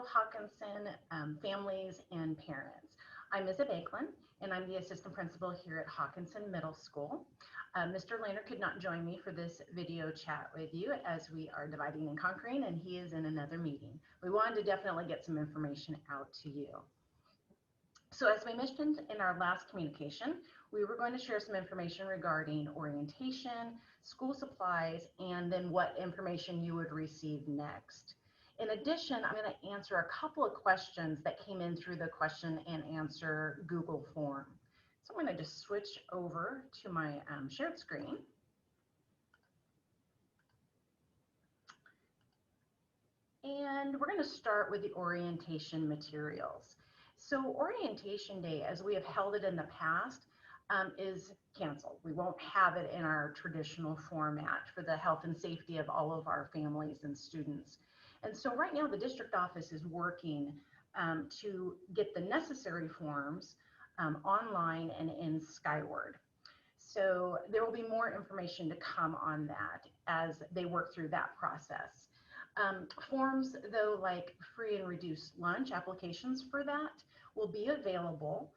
Hello, Hockinson families and parents. I'm Ms. Abegglen, and I'm the assistant principal here at Hockinson Middle School. Mr. Lehner could not join me for this video chat with you as we are dividing and conquering, and he is in another meeting. We wanted to definitely get some information out to you. So as we mentioned in our last communication, we were going to share some information regarding orientation, school supplies, and then what information you would receive next. In addition, I'm going to answer a couple of questions that came in through the question and answer Google form. So I'm going to just switch over to my shared screen. And we're going to start with the orientation materials. So orientation day, as we have held it in the past, is canceled. We won't have it in our traditional format for the health and safety of all of our families and students. And so right now the district office is working to get the necessary forms online and in Skyward. So there will be more information to come on that as they work through that process. Forms, though, like free and reduced lunch applications for that will be available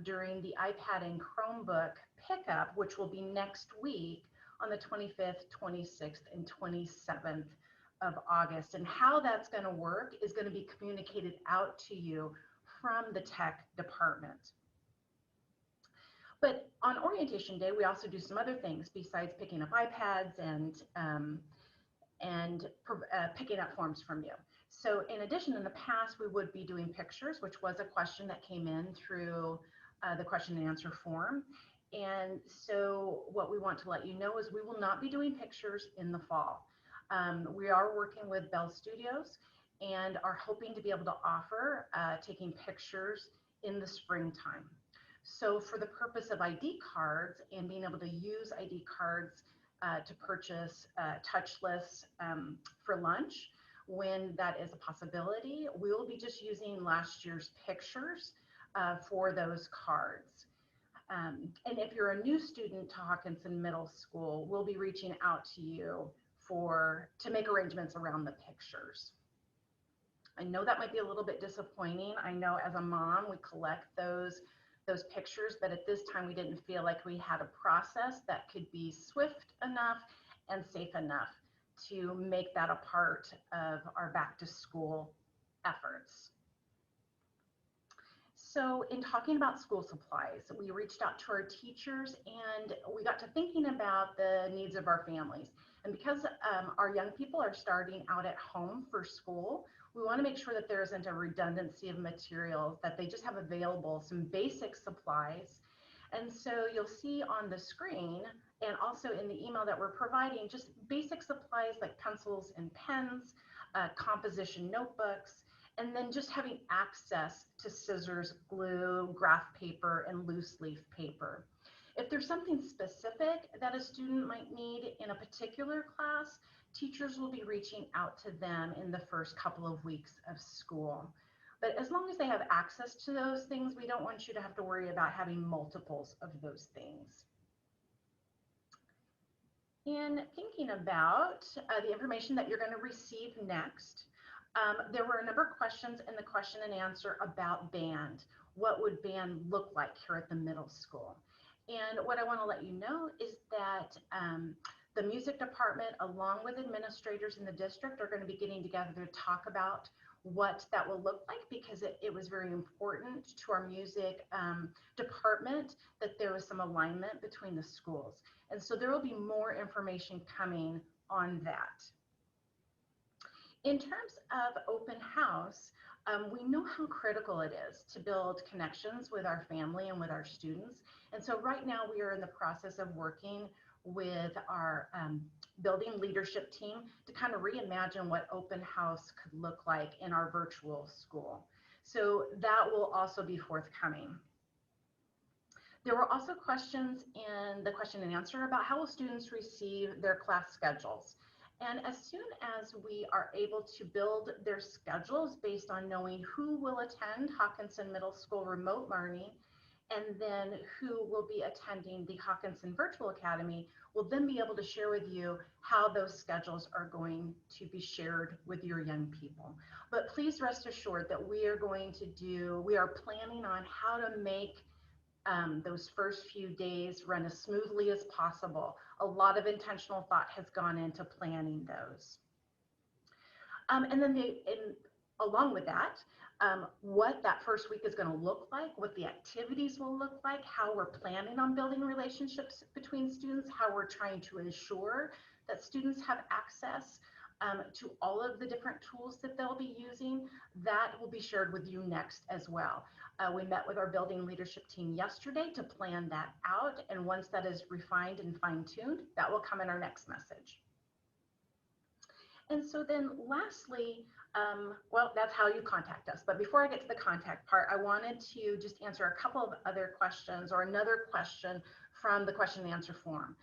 during the iPad and Chromebook pickup, which will be next week on the 25th, 26th, and 27th of August. And how that's going to work is going to be communicated out to you from the tech department. But on orientation day, we also do some other things besides picking up iPads and picking up forms from you. So in addition, in the past, we would be doing pictures, which was a question that came in through the question and answer form. And so what we want to let you know is we will not be doing pictures in the fall. We are working with Bell Studios and are hoping to be able to offer taking pictures in the springtime. So for the purpose of ID cards and being able to use ID cards to purchase touchless for lunch, when that is a possibility, we will be just using last year's pictures for those cards. And if you're a new student to Hockinson Middle School, we'll be reaching out to you to make arrangements around the pictures. I know that might be a little bit disappointing. I know as a mom, we collect those pictures, but at this time we didn't feel like we had a process that could be swift enough and safe enough to make that a part of our back to school efforts. So in talking about school supplies, we reached out to our teachers and we got to thinking about the needs of our families. And because our young people are starting out at home for school, we want to make sure that there isn't a redundancy of materials, that they just have available some basic supplies. And so you'll see on the screen and also in the email that we're providing just basic supplies like pencils and pens, composition notebooks, and then just having access to scissors, glue, graph paper, and loose leaf paper. If there's something specific that a student might need in a particular class, teachers will be reaching out to them in the first couple of weeks of school. But as long as they have access to those things, we don't want you to have to worry about having multiples of those things. In thinking about the information that you're going to receive next, there were a number of questions in the question and answer about band. What would band look like here at the middle school? And what I want to let you know is that the music department, along with administrators in the district, are going to be getting together to talk about what that will look like, because it was very important to our music department that there was some alignment between the schools. And so there will be more information coming on that. In terms of open house, we know how critical it is to build connections with our family and with our students. And so right now we are in the process of working with our building leadership team to kind of reimagine what open house could look like in our virtual school. So that will also be forthcoming. There were also questions in the question and answer about how will students receive their class schedules. And as soon as we are able to build their schedules based on knowing who will attend Hockinson Middle School remote learning and then who will be attending the Hockinson Virtual Academy will then be able to share with you how those schedules are going to be shared with your young people. But please rest assured that we are planning on how to make those first few days run as smoothly as possible. A lot of intentional thought has gone into planning those. And then along with that, what that first week is going to look like, what the activities will look like, how we're planning on building relationships between students, how we're trying to ensure that students have access to all of the different tools that they'll be using, that will be shared with you next as well. We met with our building leadership team yesterday to plan that out, and once that is refined and fine-tuned, that will come in our next message. And so then lastly, well, that's how you contact us. But before I get to the contact part, I wanted to just answer a couple of other questions, or another question from the question and answer form.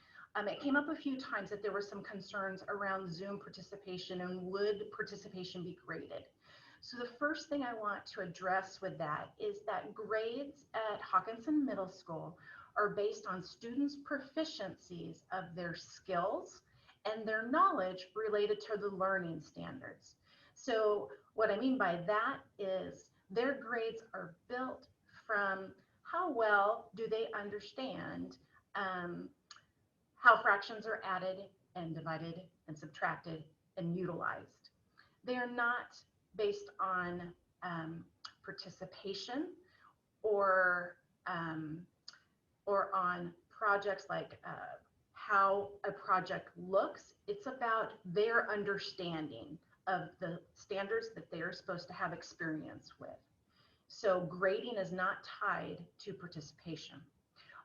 It came up a few times that there were some concerns around Zoom participation and would participation be graded. So the first thing I want to address with that is that grades at Hockinson Middle School are based on students' proficiencies of their skills and their knowledge related to the learning standards. So what I mean by that is their grades are built from how well do they understand how fractions are added and divided and subtracted and utilized. They are not based on participation or on projects like how a project looks. It's about their understanding of the standards that they are supposed to have experience with. So grading is not tied to participation.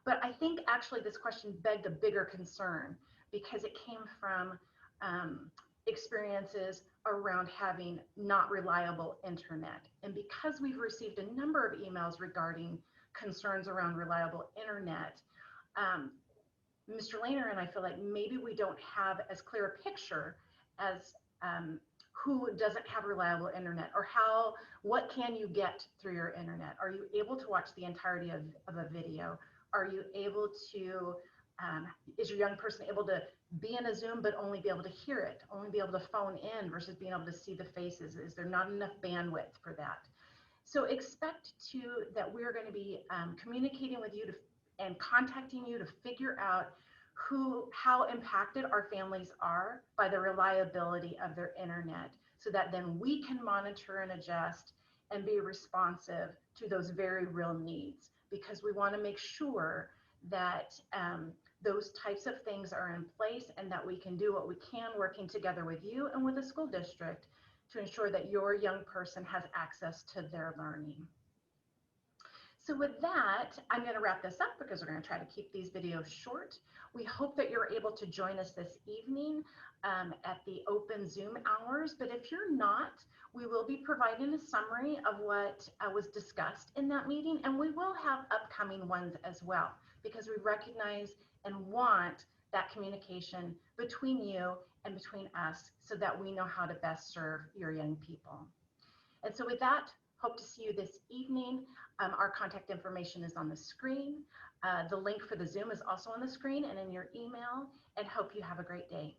But I think actually this question begged a bigger concern because it came from experiences around having not reliable internet. And because we've received a number of emails regarding concerns around reliable internet, Mr. Lehner and I feel like maybe we don't have as clear a picture as who doesn't have reliable internet, or what can you get through your internet? Are you able to watch the entirety of a video? Are you able to, is your young person able to be in a Zoom but only be able to hear it, only be able to phone in versus being able to see the faces? Is there not enough bandwidth for that? So expect that we're going to be communicating with you and contacting you to figure out how impacted our families are by the reliability of their internet, so that then we can monitor and adjust and be responsive to those very real needs, because we want to make sure that those types of things are in place and that we can do what we can working together with you and with the school district to ensure that your young person has access to their learning. So with that, I'm going to wrap this up because we're going to try to keep these videos short. We hope that you're able to join us this evening at the open Zoom hours. But if you're not, we will be providing a summary of what was discussed in that meeting, and we will have upcoming ones as well, because we recognize and want that communication between you and between us so that we know how to best serve your young people. And so with that, hope to see you this evening. Our contact information is on the screen. The link for the Zoom is also on the screen and in your email, and hope you have a great day.